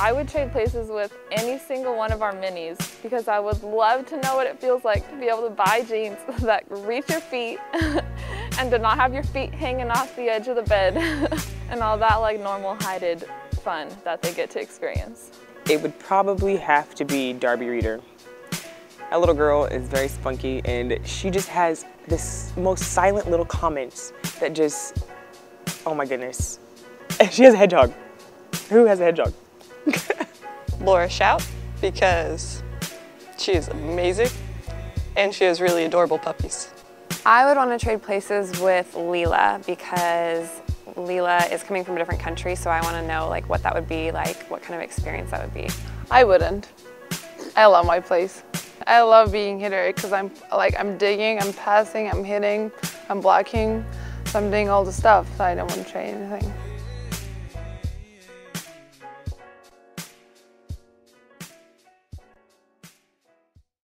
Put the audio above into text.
I would trade places with any single one of our minis because I would love to know what it feels like to be able to buy jeans that reach your feet and to not have your feet hanging off the edge of the bed and all that like normal heighted fun that they get to experience. It would probably have to be Darby Reader. That little girl is very spunky and she just has this most silent little comments that just, oh my goodness. She has a hedgehog. Who has a hedgehog? Laura Shout, because she is amazing and she has really adorable puppies. I would want to trade places with Leela because Leela is coming from a different country, so I want to know like what that would be like, what kind of experience that would be. I wouldn't. I love my place. I love being hitter because I'm digging, I'm passing, I'm hitting, I'm blocking, so I'm doing all the stuff. So I don't want to trade anything.